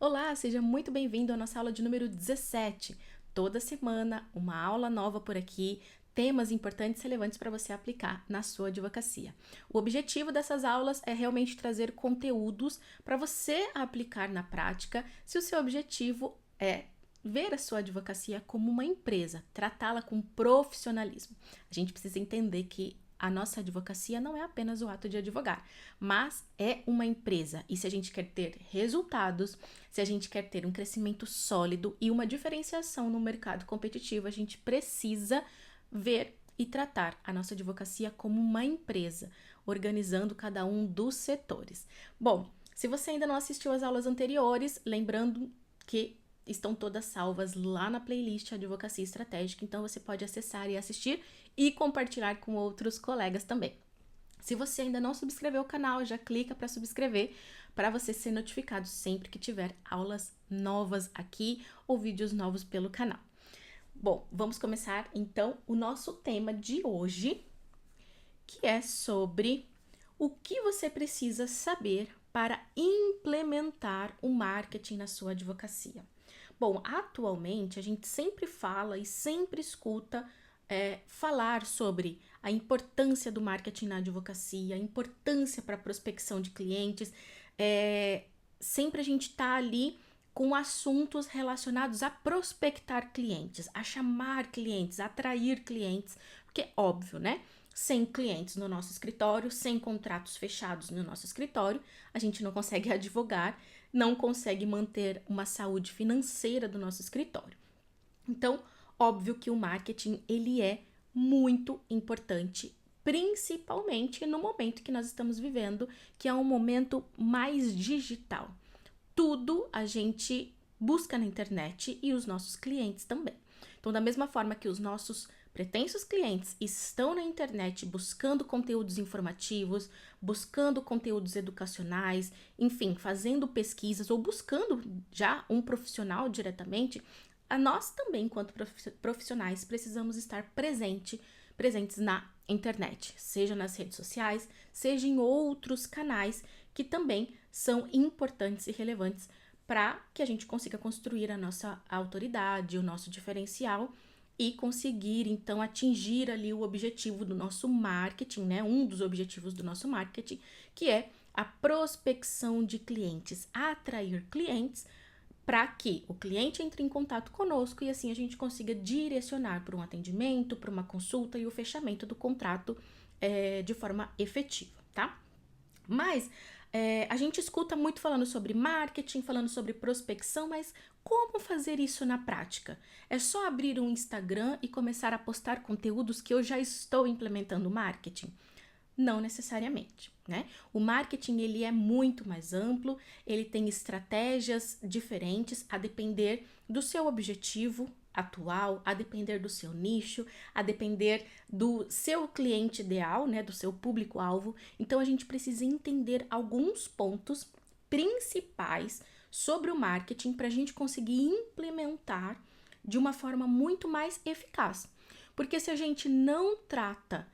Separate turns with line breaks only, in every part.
Olá, seja muito bem-vindo à nossa aula de número 17. Toda semana, uma aula nova por aqui, temas importantes e relevantes para você aplicar na sua advocacia. O objetivo dessas aulas é realmente trazer conteúdos para você aplicar na prática, se o seu objetivo é ver a sua advocacia como uma empresa, tratá-la com profissionalismo. A gente precisa entender que a nossa advocacia não é apenas o ato de advogar, mas é uma empresa. E se a gente quer ter resultados, se a gente quer ter um crescimento sólido e uma diferenciação no mercado competitivo, a gente precisa ver e tratar a nossa advocacia como uma empresa, organizando cada um dos setores. Bom, se você ainda não assistiu às aulas anteriores, lembrando que estão todas salvas lá na playlist Advocacia Estratégica, então você pode acessar e assistir e compartilhar com outros colegas também. Se você ainda não subscreveu o canal, já clica para subscrever para você ser notificado sempre que tiver aulas novas aqui ou vídeos novos pelo canal. Bom, vamos começar então o nosso tema de hoje, que é sobre o que você precisa saber para implementar o marketing na sua advocacia. Bom, atualmente a gente sempre fala e sempre escuta falar sobre a importância do marketing na advocacia, a importância para a prospecção de clientes. Sempre a gente está ali com assuntos relacionados a prospectar clientes, a chamar clientes, a atrair clientes, porque é óbvio, né? Sem clientes no nosso escritório, sem contratos fechados no nosso escritório, a gente não consegue advogar, não consegue manter uma saúde financeira do nosso escritório. Então, óbvio que o marketing, ele é muito importante, principalmente no momento que nós estamos vivendo, que é um momento mais digital. Tudo a gente busca na internet e os nossos clientes também. Então, da mesma forma que os nossos pretensos clientes estão na internet buscando conteúdos informativos, buscando conteúdos educacionais, enfim, fazendo pesquisas ou buscando já um profissional diretamente, nós também, enquanto profissionais, precisamos estar presentes na internet, seja nas redes sociais, seja em outros canais que também são importantes e relevantes para que a gente consiga construir a nossa autoridade, o nosso diferencial e conseguir, então, atingir ali o objetivo do nosso marketing, né? Um dos objetivos do nosso marketing, que é a prospecção de clientes, atrair clientes para que o cliente entre em contato conosco e assim a gente consiga direcionar para um atendimento, para uma consulta e o fechamento do contrato de forma efetiva, tá? Mas a gente escuta muito falando sobre marketing, falando sobre prospecção, mas como fazer isso na prática? É só abrir um Instagram e começar a postar conteúdos que eu já estou implementando marketing? Não necessariamente, né? O marketing, ele é muito mais amplo, ele tem estratégias diferentes a depender do seu objetivo atual, a depender do seu nicho, a depender do seu cliente ideal, né, do seu público-alvo. Então, a gente precisa entender alguns pontos principais sobre o marketing para a gente conseguir implementar de uma forma muito mais eficaz. Porque se a gente não trata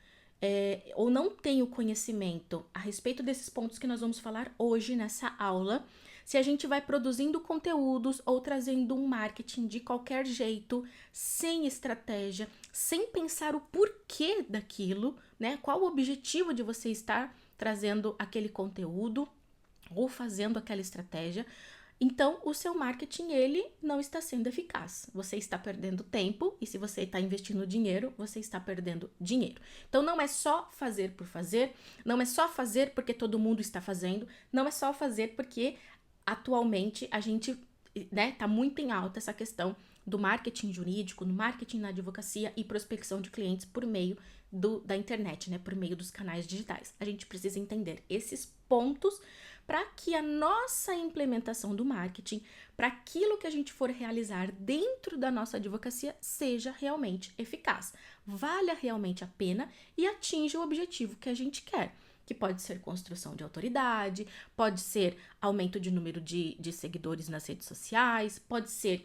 ou não tem o conhecimento a respeito desses pontos que nós vamos falar hoje nessa aula, se a gente vai produzindo conteúdos ou trazendo um marketing de qualquer jeito, sem estratégia, sem pensar o porquê daquilo, né? Qual o objetivo de você estar trazendo aquele conteúdo ou fazendo aquela estratégia, então o seu marketing, ele não está sendo eficaz. Você está perdendo tempo e se você está investindo dinheiro, você está perdendo dinheiro. Então não é só fazer por fazer, não é só fazer porque todo mundo está fazendo, não é só fazer porque atualmente a gente, né, tá muito em alta essa questão do marketing jurídico, no marketing na advocacia e prospecção de clientes por meio da internet, né, por meio dos canais digitais. A gente precisa entender esses pontos para que a nossa implementação do marketing, para aquilo que a gente for realizar dentro da nossa advocacia, seja realmente eficaz, valha realmente a pena e atinja o objetivo que a gente quer, que pode ser construção de autoridade, pode ser aumento de número de seguidores nas redes sociais, pode ser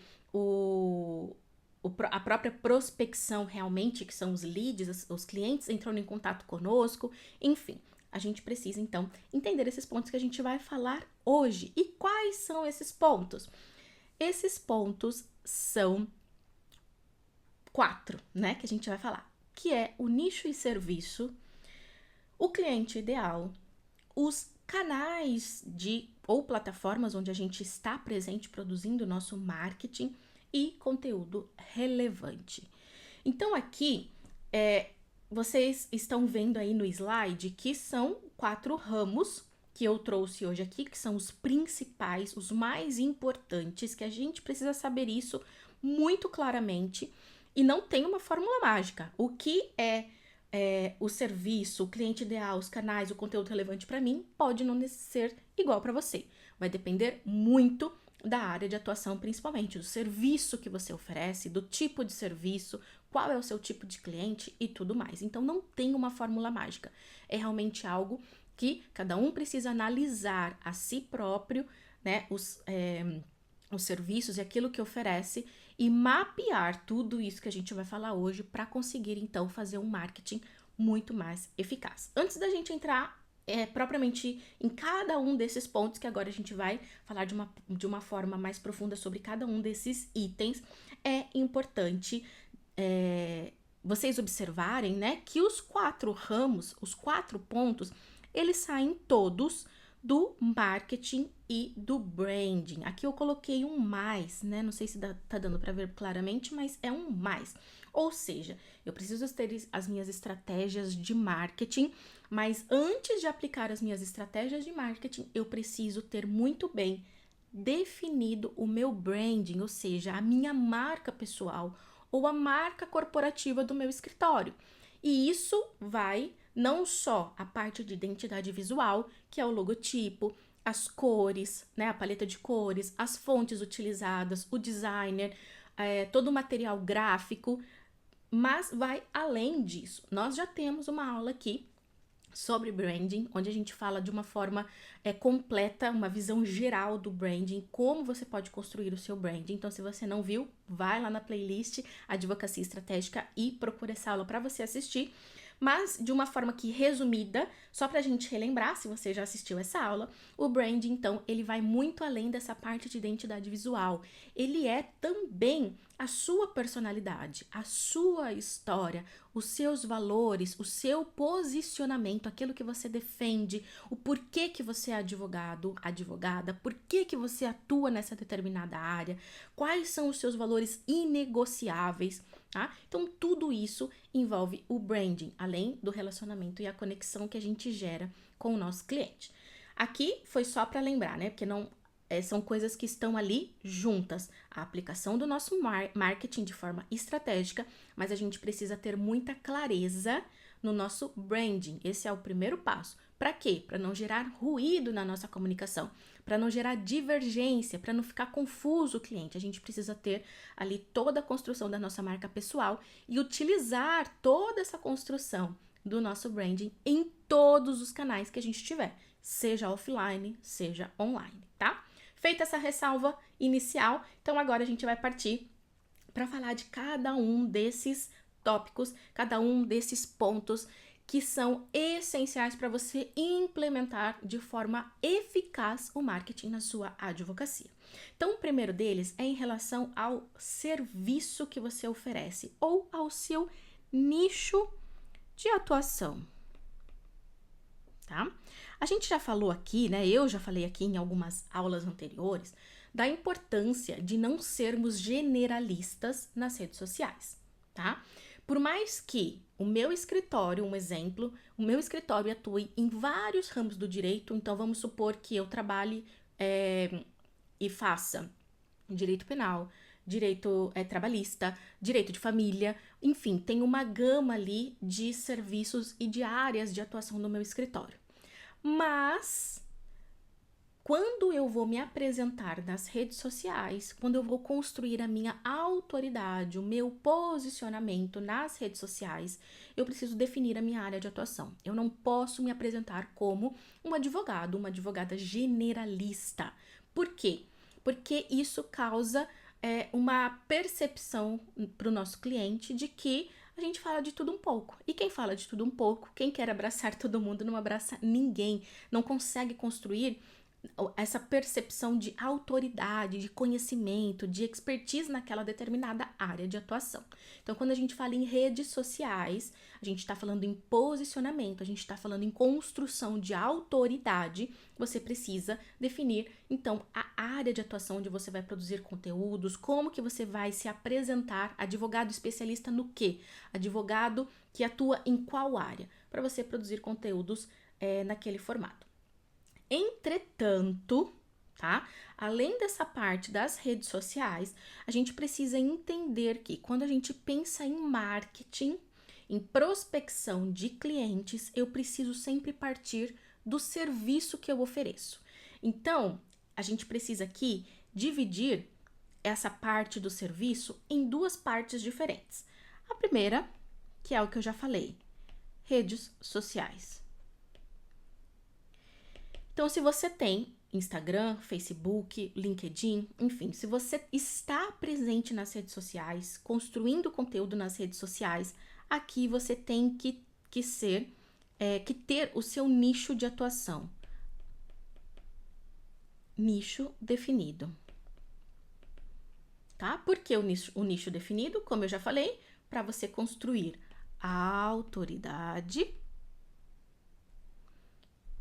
a própria prospecção realmente, que são os leads, os clientes entrando em contato conosco, enfim. a gente precisa, então, entender esses pontos que a gente vai falar hoje. E quais são esses pontos? Esses pontos são 4, né, que a gente vai falar, que é o nicho e serviço, o cliente ideal, os canais ou plataformas onde a gente está presente produzindo o nosso marketing e conteúdo relevante. Então, aqui, vocês estão vendo aí no slide que são 4 ramos que eu trouxe hoje aqui, que são os principais, os mais importantes, que a gente precisa saber isso muito claramente e não tem uma fórmula mágica. O que é o serviço, o cliente ideal, os canais, o conteúdo relevante para mim, pode não ser igual para você. Vai depender muito da área de atuação, principalmente, do serviço que você oferece, do tipo de serviço, qual é o seu tipo de cliente e tudo mais. Então, não tem uma fórmula mágica. É realmente algo que cada um precisa analisar a si próprio, né, os serviços e aquilo que oferece e mapear tudo isso que a gente vai falar hoje para conseguir, então, fazer um marketing muito mais eficaz. Antes da gente entrar propriamente em cada um desses pontos, que agora a gente vai falar de uma forma mais profunda sobre cada um desses itens, é importante vocês observarem, né, que os 4 ramos, os 4 pontos, eles saem todos do marketing e do branding. Aqui eu coloquei um mais, né? Não sei se tá dando para ver claramente, mas é um mais. Ou seja, eu preciso ter as minhas estratégias de marketing, mas antes de aplicar as minhas estratégias de marketing, eu preciso ter muito bem definido o meu branding, ou seja, a minha marca pessoal ou a marca corporativa do meu escritório. E isso vai não só a parte de identidade visual, que é o logotipo, as cores, né, a paleta de cores, as fontes utilizadas, o designer, todo o material gráfico, mas vai além disso. Nós já temos uma aula aqui sobre branding, onde a gente fala de uma forma completa, uma visão geral do branding, como você pode construir o seu branding. Então, se você não viu, vai lá na playlist Advocacia Estratégica e procura essa aula para você assistir. Mas, de uma forma que resumida, só pra gente relembrar, se você já assistiu essa aula, o branding, então, ele vai muito além dessa parte de identidade visual. Ele é também a sua personalidade, a sua história, os seus valores, o seu posicionamento, aquilo que você defende, o porquê que você é advogado, advogada, por que você atua nessa determinada área, quais são os seus valores inegociáveis, tá? Então, tudo isso envolve o branding, além do relacionamento e a conexão que a gente gera com o nosso cliente. Aqui foi só para lembrar, né? Porque não são coisas que estão ali juntas. A aplicação do nosso marketing de forma estratégica, mas a gente precisa ter muita clareza no nosso branding. Esse é o primeiro passo. Para quê? Para não gerar ruído na nossa comunicação, para não gerar divergência, para não ficar confuso o cliente. A gente precisa ter ali toda a construção da nossa marca pessoal e utilizar toda essa construção do nosso branding em todos os canais que a gente tiver, seja offline, seja online, tá? Feita essa ressalva inicial, então agora a gente vai partir para falar de cada um desses tópicos, cada um desses pontos que são essenciais para você implementar de forma eficaz o marketing na sua advocacia. Então, o primeiro deles é em relação ao serviço que você oferece ou ao seu nicho de atuação, tá? A gente já falou aqui, né? Eu já falei aqui em algumas aulas anteriores da importância de não sermos generalistas nas redes sociais, tá? Por mais que o meu escritório, um exemplo, o meu escritório atue em vários ramos do direito, então vamos supor que eu trabalhe e faça direito penal, direito trabalhista, direito de família, enfim, tem uma gama ali de serviços e de áreas de atuação no meu escritório. Mas, quando eu vou me apresentar nas redes sociais, quando eu vou construir a minha autoridade, o meu posicionamento nas redes sociais, eu preciso definir a minha área de atuação. Eu não posso me apresentar como um advogado, uma advogada generalista. Por quê? Porque isso causa uma percepção para o nosso cliente de que a gente fala de tudo um pouco. E quem fala de tudo um pouco, quem quer abraçar todo mundo, não abraça ninguém, não consegue construir essa percepção de autoridade, de conhecimento, de expertise naquela determinada área de atuação. Então, quando a gente fala em redes sociais, a gente está falando em posicionamento, a gente está falando em construção de autoridade, você precisa definir, então, a área de atuação onde você vai produzir conteúdos, como que você vai se apresentar, advogado especialista no quê? Advogado que atua em qual área? Para você produzir conteúdos naquele formato. Entretanto, tá? Além dessa parte das redes sociais, a gente precisa entender que quando a gente pensa em marketing, em prospecção de clientes, eu preciso sempre partir do serviço que eu ofereço. Então, a gente precisa aqui dividir essa parte do serviço em duas partes diferentes. A primeira, que é o que eu já falei, redes sociais. Então, se você tem Instagram, Facebook, LinkedIn, enfim, se você está presente nas redes sociais, construindo conteúdo nas redes sociais, aqui você tem que ter o seu nicho de atuação. Nicho definido. Tá? Por que o nicho definido? Como eu já falei, para você construir a autoridade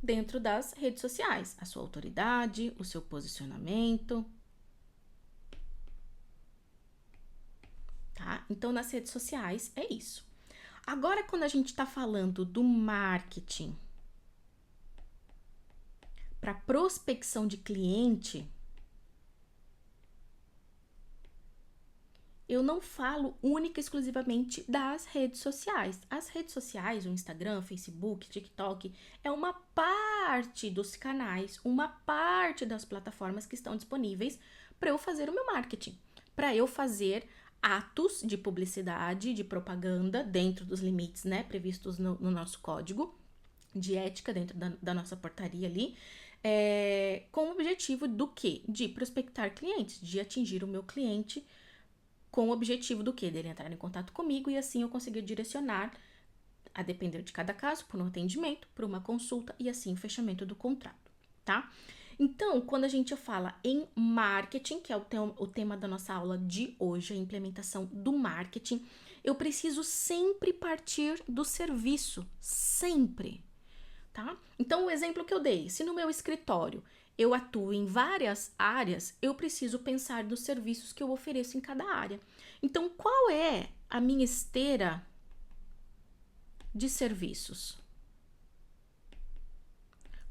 dentro das redes sociais, a sua autoridade, o seu posicionamento, tá? Então, nas redes sociais é isso. Agora, quando a gente está falando do marketing para prospecção de cliente, eu não falo única e exclusivamente das redes sociais. As redes sociais, o Instagram, Facebook, TikTok, é uma parte dos canais, uma parte das plataformas que estão disponíveis para eu fazer o meu marketing, para eu fazer atos de publicidade, de propaganda, dentro dos limites, né, previstos no nosso código de ética, dentro da nossa portaria ali, com o objetivo do quê? De prospectar clientes, de atingir o meu cliente com o objetivo do quê? Dele entrar em contato comigo e assim eu conseguir direcionar, a depender de cada caso, por um atendimento, por uma consulta e assim o fechamento do contrato, tá? Então, quando a gente fala em marketing, que é o tema da nossa aula de hoje, a implementação do marketing, eu preciso sempre partir do serviço, sempre, tá? Então, o exemplo que eu dei, se no meu escritório eu atuo em várias áreas, eu preciso pensar nos serviços que eu ofereço em cada área. Então, qual é a minha esteira de serviços?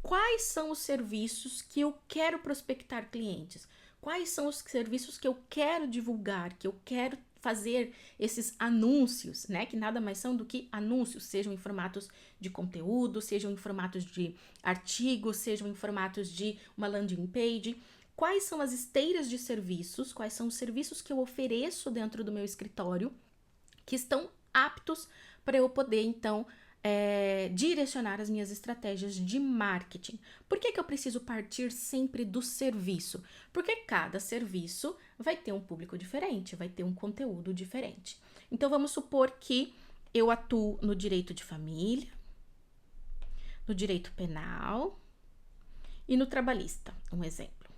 Quais são os serviços que eu quero prospectar clientes? Quais são os serviços que eu quero divulgar, que eu quero fazer esses anúncios, né? Que nada mais são do que anúncios, sejam em formatos de conteúdo, sejam em formatos de artigos, sejam em formatos de uma landing page. Quais são as esteiras de serviços? Quais são os serviços que eu ofereço dentro do meu escritório que estão aptos para eu poder, então, direcionar as minhas estratégias de marketing. Por que eu preciso partir sempre do serviço? Porque cada serviço vai ter um público diferente, vai ter um conteúdo diferente. Então, vamos supor que eu atuo no direito de família, no direito penal e no trabalhista, um exemplo.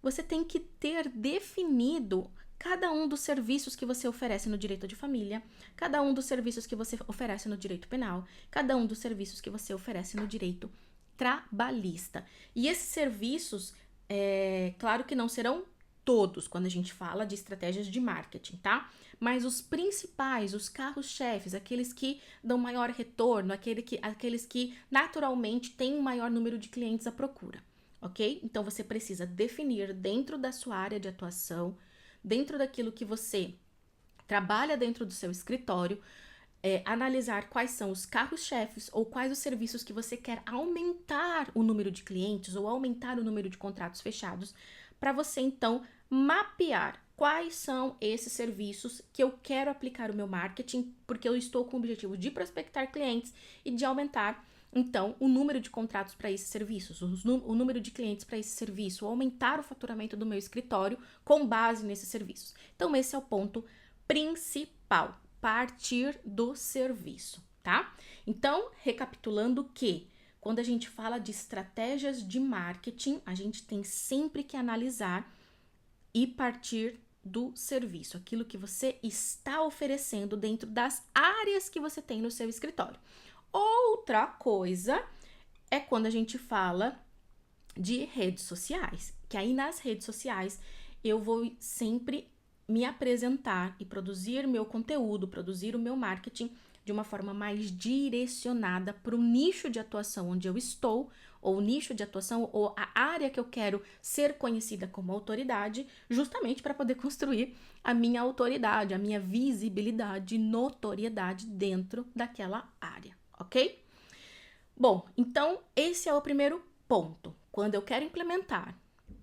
Você tem que ter definido cada um dos serviços que você oferece no direito de família, cada um dos serviços que você oferece no direito penal, cada um dos serviços que você oferece no direito trabalhista. E esses serviços, claro que não serão todos quando a gente fala de estratégias de marketing, tá? Mas os principais, os carros-chefes, aqueles que dão maior retorno, aqueles que naturalmente têm um maior número de clientes à procura, ok? Então você precisa definir dentro da sua área de atuação, dentro daquilo que você trabalha dentro do seu escritório, analisar quais são os carros-chefes ou quais os serviços que você quer aumentar o número de clientes ou aumentar o número de contratos fechados, para você então mapear quais são esses serviços que eu quero aplicar o meu marketing, porque eu estou com o objetivo de prospectar clientes e de aumentar então o número de contratos para esses serviços, o número de clientes para esse serviço, aumentar o faturamento do meu escritório com base nesses serviços. Então esse é o ponto principal, partir do serviço, tá? Então, recapitulando que quando a gente fala de estratégias de marketing, a gente tem sempre que analisar e partir do serviço, aquilo que você está oferecendo dentro das áreas que você tem no seu escritório. Outra coisa é quando a gente fala de redes sociais, que aí nas redes sociais eu vou sempre me apresentar e produzir meu conteúdo, produzir o meu marketing de uma forma mais direcionada para o nicho de atuação onde eu estou, ou nicho de atuação, ou a área que eu quero ser conhecida como autoridade, justamente para poder construir a minha autoridade, a minha visibilidade, notoriedade dentro daquela área, ok? Bom, então esse é o primeiro ponto. Quando eu quero implementar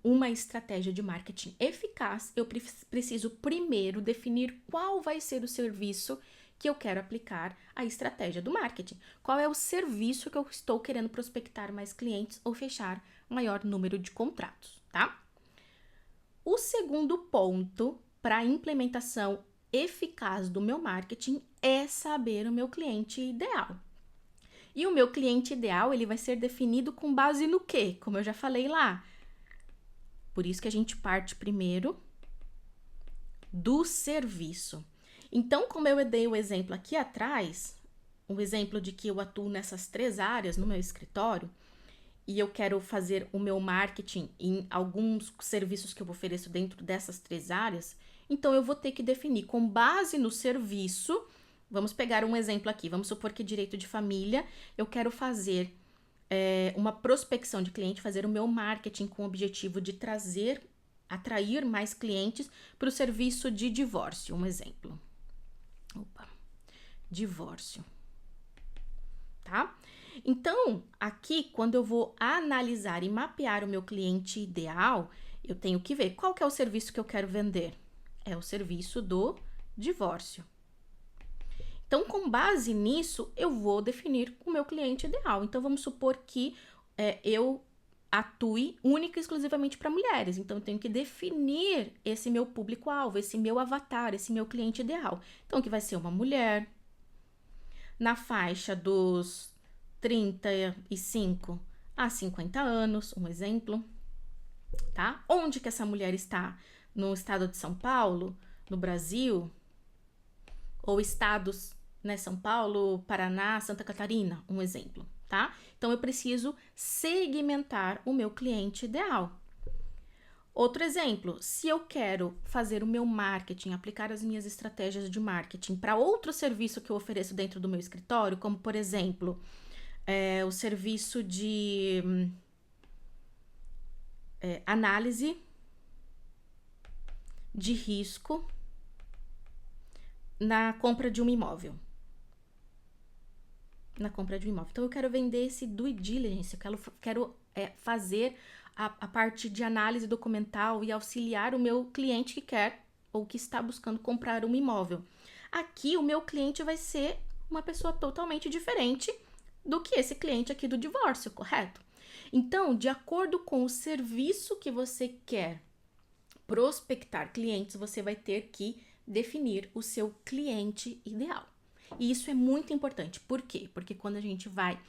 uma estratégia de marketing eficaz, eu preciso primeiro definir qual vai ser o serviço que eu quero aplicar à estratégia do marketing. Qual é o serviço que eu estou querendo prospectar mais clientes ou fechar maior número de contratos, tá? O segundo ponto para a implementação eficaz do meu marketing é saber o meu cliente ideal. E o meu cliente ideal, ele vai ser definido com base no quê? Como eu já falei lá. Por isso que a gente parte primeiro do serviço. Então, como eu dei o exemplo aqui atrás, o exemplo de que eu atuo nessas 3 áreas no meu escritório, e eu quero fazer o meu marketing em alguns serviços que eu ofereço dentro dessas 3 áreas, então eu vou ter que definir com base no serviço. Vamos pegar um exemplo aqui, vamos supor que direito de família, eu quero fazer uma prospecção de cliente, fazer o meu marketing com o objetivo de atrair mais clientes para o serviço de divórcio, um exemplo. Divórcio, tá? Então, aqui, quando eu vou analisar e mapear o meu cliente ideal, eu tenho que ver qual que é o serviço que eu quero vender. É o serviço do divórcio. Então, com base nisso, eu vou definir o meu cliente ideal. Então, vamos supor que eu atue única e exclusivamente para mulheres. Então, eu tenho que definir esse meu público-alvo, esse meu avatar, esse meu cliente ideal. Então, que vai ser uma mulher na faixa dos 35 a 50 anos, um exemplo, tá? Onde que essa mulher está? No estado de São Paulo, no Brasil, ou estados, né, São Paulo, Paraná, Santa Catarina, um exemplo, tá? Então, eu preciso segmentar o meu cliente ideal. Outro exemplo, se eu quero fazer o meu marketing, aplicar as minhas estratégias de marketing para outro serviço que eu ofereço dentro do meu escritório, como, por exemplo, o serviço de análise de risco na compra de um imóvel. Então, eu quero vender esse due diligence, eu quero fazer a parte de análise documental e auxiliar o meu cliente que quer ou que está buscando comprar um imóvel. Aqui, o meu cliente vai ser uma pessoa totalmente diferente do que esse cliente aqui do divórcio, correto? Então, de acordo com o serviço que você quer prospectar clientes, você vai ter que definir o seu cliente ideal. E isso é muito importante. Por quê? Porque quando a gente vai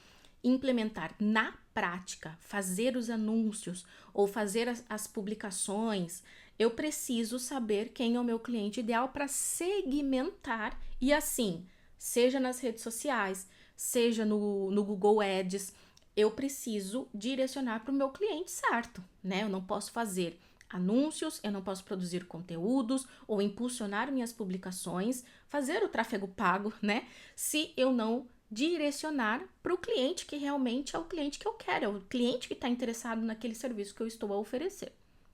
implementar na prática, fazer os anúncios ou fazer as publicações, eu preciso saber quem é o meu cliente ideal para segmentar e assim, seja nas redes sociais, seja no Google Ads, eu preciso direcionar para o meu cliente certo, né? Eu não posso fazer anúncios, eu não posso produzir conteúdos ou impulsionar minhas publicações, fazer o tráfego pago, né? Se eu não direcionar para o cliente que realmente é o cliente que eu quero, é o cliente que está interessado naquele serviço que eu estou a oferecer,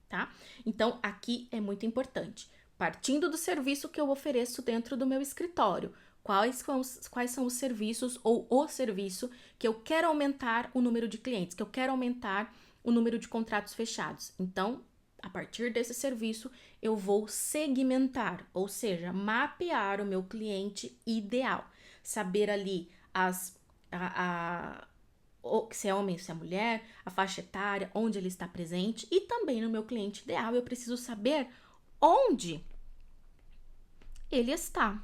tá? Então, aqui é muito importante. Partindo do serviço que eu ofereço dentro do meu escritório, quais são os serviços ou o serviço que eu quero aumentar o número de clientes, que eu quero aumentar o número de contratos fechados. Então, a partir desse serviço, eu vou segmentar, ou seja, mapear o meu cliente ideal. Saber ali se é homem, se é mulher, a faixa etária, onde ele está presente. E também no meu cliente ideal, eu preciso saber onde Ele está.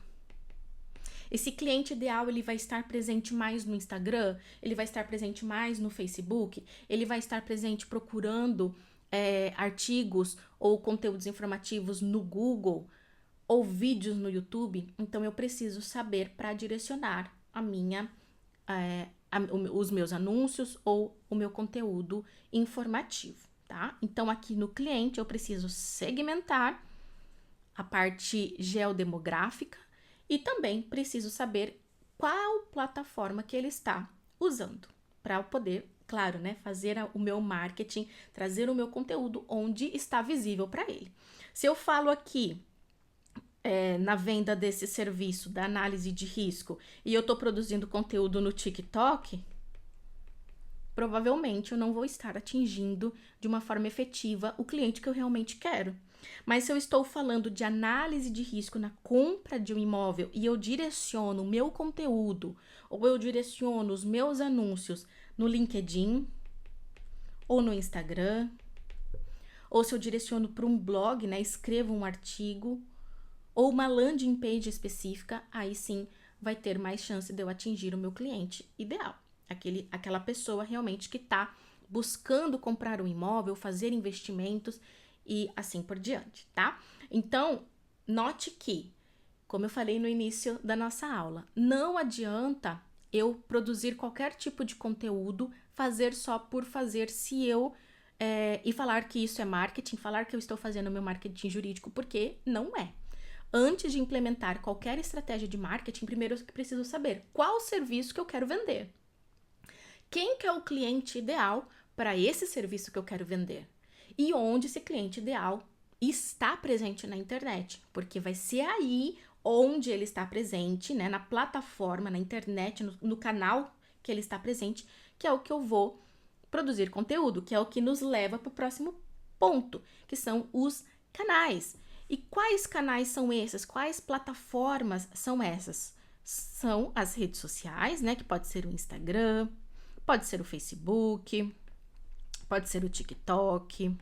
Esse cliente ideal, ele vai estar presente mais no Instagram, ele vai estar presente mais no Facebook, ele vai estar presente procurando artigos ou conteúdos informativos no Google ou vídeos no YouTube. Então, eu preciso saber para direcionar os meus anúncios ou o meu conteúdo informativo, tá? Então, aqui no cliente, eu preciso segmentar a parte geodemográfica e também preciso saber qual plataforma que ele está usando para eu poder, claro, né, fazer o meu marketing, trazer o meu conteúdo onde está visível para ele. Se eu falo aqui na venda desse serviço da análise de risco e eu estou produzindo conteúdo no TikTok, provavelmente eu não vou estar atingindo de uma forma efetiva o cliente que eu realmente quero. Mas se eu estou falando de análise de risco na compra de um imóvel e eu direciono o meu conteúdo ou eu direciono os meus anúncios no LinkedIn ou no Instagram, ou se eu direciono para um blog, né, escrevo um artigo ou uma landing page específica, aí sim vai ter mais chance de eu atingir o meu cliente ideal. Aquela pessoa realmente que está buscando comprar um imóvel, fazer investimentos e assim por diante, tá? Então, note que, como eu falei no início da nossa aula, não adianta eu produzir qualquer tipo de conteúdo, fazer só por fazer, e falar que isso é marketing, falar que eu estou fazendo meu marketing jurídico, porque não é. Antes de implementar qualquer estratégia de marketing, primeiro eu preciso saber qual serviço que eu quero vender. Quem que é o cliente ideal para esse serviço que eu quero vender? E onde esse cliente ideal está presente na internet? Porque vai ser aí onde ele está presente, né? Na plataforma, na internet, no canal que ele está presente, que é o que eu vou produzir conteúdo, que é o que nos leva para o próximo ponto, que são os canais. E quais canais são esses? Quais plataformas são essas? São as redes sociais, né? Que pode ser o Instagram, pode ser o Facebook, pode ser o TikTok,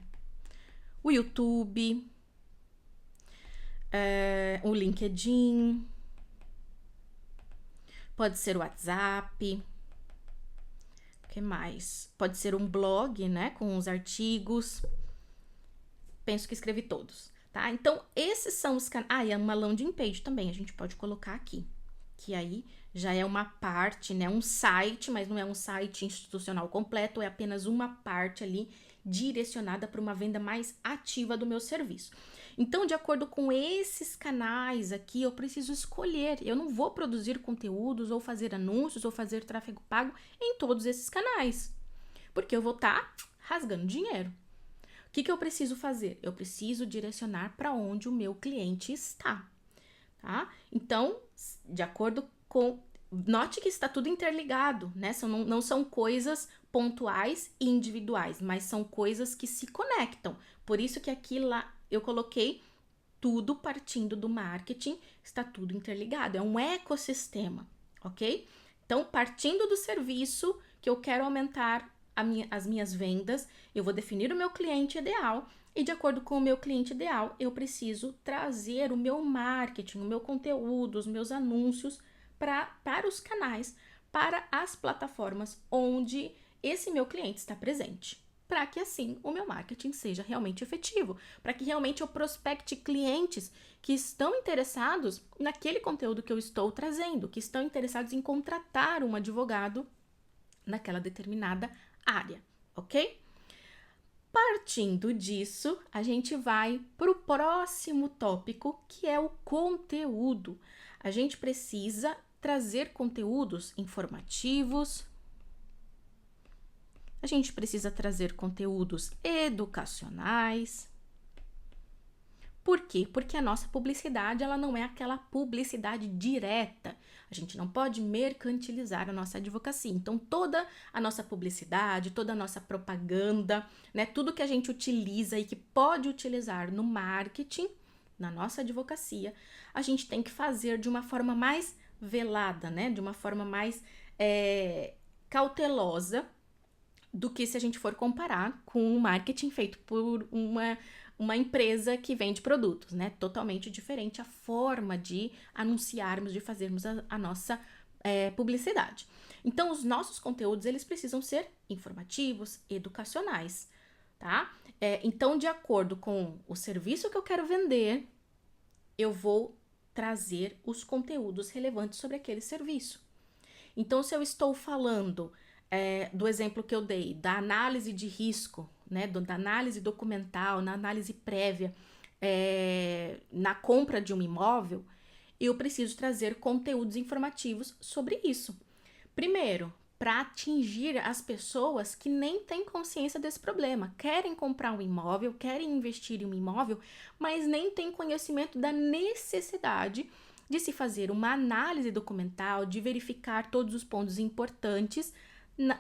o YouTube, o LinkedIn, pode ser o WhatsApp, o que mais? Pode ser um blog, né, com os artigos. Penso que escrevi todos, tá? Então, esses são os canais. E uma landing page também, a gente pode colocar aqui, que aí já é uma parte, né, um site, mas não é um site institucional completo, é apenas uma parte ali direcionada para uma venda mais ativa do meu serviço. Então, de acordo com esses canais aqui, eu preciso escolher. Eu não vou produzir conteúdos ou fazer anúncios ou fazer tráfego pago em todos esses canais, porque eu vou estar rasgando dinheiro. O que eu preciso fazer? Eu preciso direcionar para onde o meu cliente está, tá? Então, de acordo com... Note que está tudo interligado, né? Não são coisas pontuais e individuais, mas são coisas que se conectam. Por isso que aqui lá eu coloquei tudo partindo do marketing, está tudo interligado. É um ecossistema, ok? Então, partindo do serviço que eu quero aumentar as minhas vendas, eu vou definir o meu cliente ideal e de acordo com o meu cliente ideal, eu preciso trazer o meu marketing, o meu conteúdo, os meus anúncios para os canais, para as plataformas onde esse meu cliente está presente, para que assim o meu marketing seja realmente efetivo, para que realmente eu prospecte clientes que estão interessados naquele conteúdo que eu estou trazendo, que estão interessados em contratar um advogado naquela determinada área, ok? Partindo disso, a gente vai para o próximo tópico, que é o conteúdo. A gente precisa trazer conteúdos informativos, a gente precisa trazer conteúdos educacionais. Por quê? Porque a nossa publicidade, ela não é aquela publicidade direta. A gente não pode mercantilizar a nossa advocacia. Então, toda a nossa publicidade, toda a nossa propaganda, né, tudo que a gente utiliza e que pode utilizar no marketing, na nossa advocacia, a gente tem que fazer de uma forma mais velada, né, de uma forma mais cautelosa, do que se a gente for comparar com o marketing feito por uma empresa que vende produtos, né? Totalmente diferente a forma de anunciarmos, de fazermos a nossa publicidade. Então, os nossos conteúdos, eles precisam ser informativos, educacionais, tá? Então, de acordo com o serviço que eu quero vender, eu vou trazer os conteúdos relevantes sobre aquele serviço. Então, se eu estou falando do exemplo que eu dei, da análise de risco, né, da análise documental, na análise prévia, na compra de um imóvel, eu preciso trazer conteúdos informativos sobre isso. Primeiro, para atingir as pessoas que nem têm consciência desse problema, querem comprar um imóvel, querem investir em um imóvel, mas nem têm conhecimento da necessidade de se fazer uma análise documental, de verificar todos os pontos importantes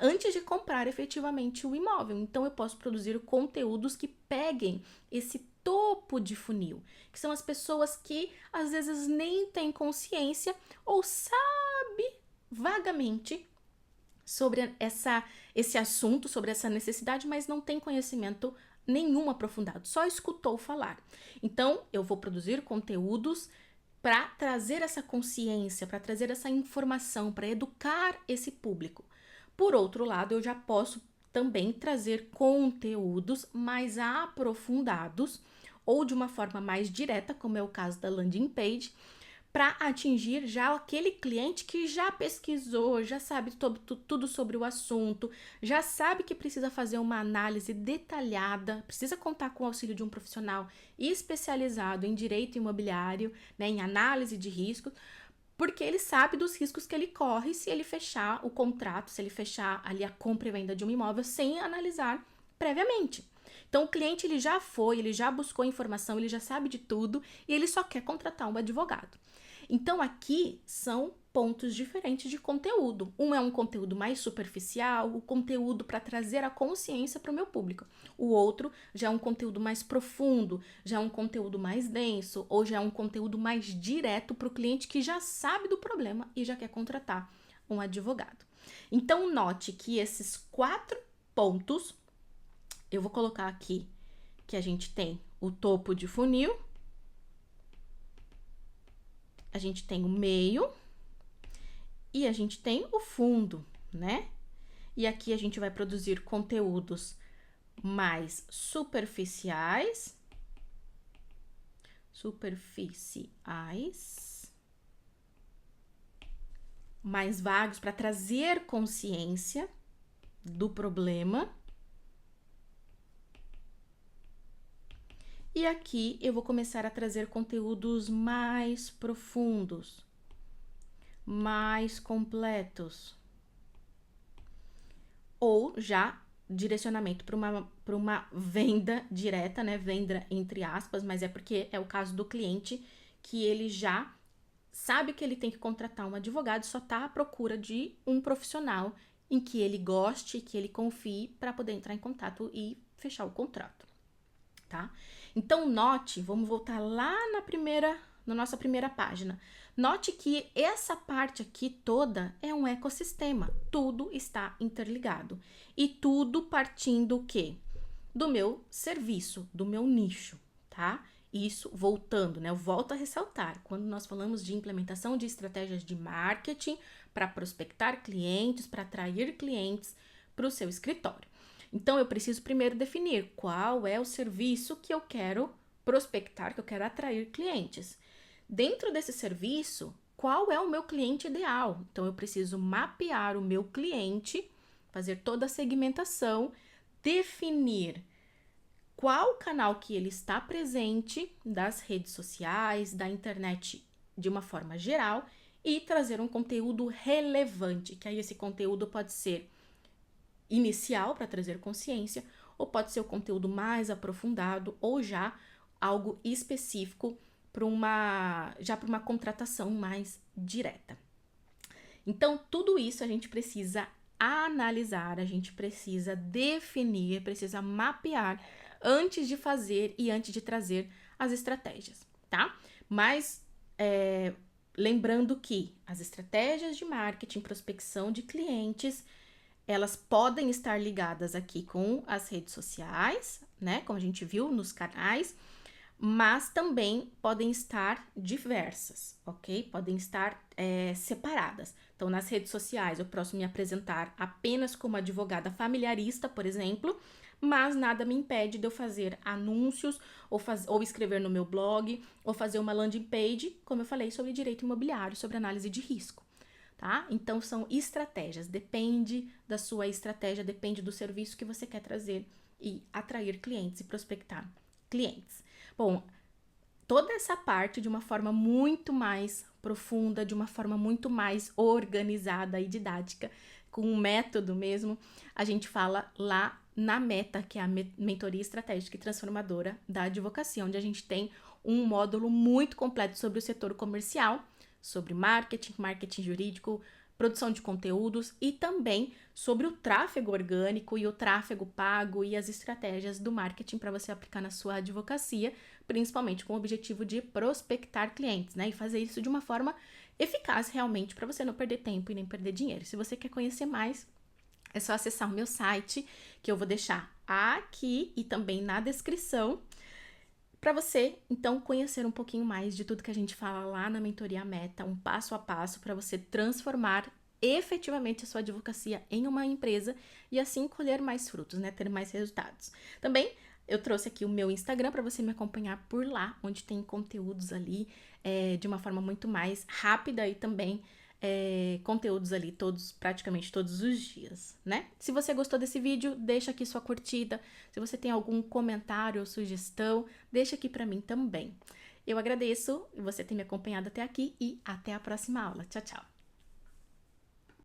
antes de comprar efetivamente o imóvel. Então, eu posso produzir conteúdos que peguem esse topo de funil, que são as pessoas que às vezes nem têm consciência ou sabe vagamente sobre esse assunto, sobre essa necessidade, mas não tem conhecimento nenhum aprofundado, só escutou falar. Então, eu vou produzir conteúdos para trazer essa consciência, para trazer essa informação, para educar esse público. Por outro lado, eu já posso também trazer conteúdos mais aprofundados ou de uma forma mais direta, como é o caso da landing page, para atingir já aquele cliente que já pesquisou, já sabe tudo sobre o assunto, já sabe que precisa fazer uma análise detalhada, precisa contar com o auxílio de um profissional especializado em direito imobiliário, né, em análise de risco, porque ele sabe dos riscos que ele corre se ele fechar o contrato, se ele fechar ali a compra e venda de um imóvel sem analisar previamente. Então, o cliente ele já buscou informação, ele já sabe de tudo e ele só quer contratar um advogado. Então, aqui são pontos diferentes de conteúdo. Um é um conteúdo mais superficial, o conteúdo para trazer a consciência para o meu público. O outro já é um conteúdo mais profundo, já é um conteúdo mais denso, ou já é um conteúdo mais direto para o cliente que já sabe do problema e já quer contratar um advogado. Então, note que esses 4 pontos, eu vou colocar aqui que a gente tem o topo de funil, a gente tem o meio e a gente tem o fundo, né? E aqui a gente vai produzir conteúdos mais superficiais, mais vagos para trazer consciência do problema. E aqui eu vou começar a trazer conteúdos mais profundos, mais completos. Ou já direcionamento para uma venda direta, né? Venda entre aspas, mas é porque é o caso do cliente que ele já sabe que ele tem que contratar um advogado, só está à procura de um profissional em que ele goste, que ele confie para poder entrar em contato e fechar o contrato, tá? Então, note, vamos voltar lá na nossa primeira página. Note que essa parte aqui toda é um ecossistema, tudo está interligado. E tudo partindo o quê? Do meu serviço, do meu nicho, tá? Isso voltando, né? Eu volto a ressaltar, quando nós falamos de implementação de estratégias de marketing para prospectar clientes, para atrair clientes para o seu escritório. Então, eu preciso primeiro definir qual é o serviço que eu quero prospectar, que eu quero atrair clientes. Dentro desse serviço, qual é o meu cliente ideal? Então, eu preciso mapear o meu cliente, fazer toda a segmentação, definir qual canal que ele está presente, das redes sociais, da internet de uma forma geral, e trazer um conteúdo relevante, que aí esse conteúdo pode ser inicial para trazer consciência, ou pode ser o conteúdo mais aprofundado, ou já algo específico para uma contratação mais direta. Então, tudo isso a gente precisa analisar, a gente precisa definir, precisa mapear antes de fazer e antes de trazer as estratégias, tá? Mas lembrando que as estratégias de marketing, prospecção de clientes, elas podem estar ligadas aqui com as redes sociais, né? Como a gente viu nos canais, mas também podem estar diversas, ok? Podem estar separadas. Então, nas redes sociais, eu posso me apresentar apenas como advogada familiarista, por exemplo, mas nada me impede de eu fazer anúncios ou escrever no meu blog ou fazer uma landing page, como eu falei, sobre direito imobiliário, sobre análise de risco. Tá? Então, são estratégias, depende da sua estratégia, depende do serviço que você quer trazer e atrair clientes e prospectar clientes. Bom, toda essa parte de uma forma muito mais profunda, de uma forma muito mais organizada e didática, com um método mesmo, a gente fala lá na Meta, que é a Mentoria Estratégica e Transformadora da Advocacia, onde a gente tem um módulo muito completo sobre o setor comercial, sobre marketing jurídico, produção de conteúdos e também sobre o tráfego orgânico e o tráfego pago e as estratégias do marketing para você aplicar na sua advocacia, principalmente com o objetivo de prospectar clientes, né? E fazer isso de uma forma eficaz realmente para você não perder tempo e nem perder dinheiro. Se você quer conhecer mais, é só acessar o meu site, que eu vou deixar aqui e também na descrição, para você, então, conhecer um pouquinho mais de tudo que a gente fala lá na Mentoria Meta, um passo a passo para você transformar efetivamente a sua advocacia em uma empresa e assim colher mais frutos, né? Ter mais resultados. Também eu trouxe aqui o meu Instagram para você me acompanhar por lá, onde tem conteúdos ali de uma forma muito mais rápida e também conteúdos ali praticamente todos os dias, né? Se você gostou desse vídeo, deixa aqui sua curtida. Se você tem algum comentário ou sugestão, deixa aqui para mim também. Eu agradeço você ter me acompanhado até aqui e até a próxima aula. Tchau, tchau!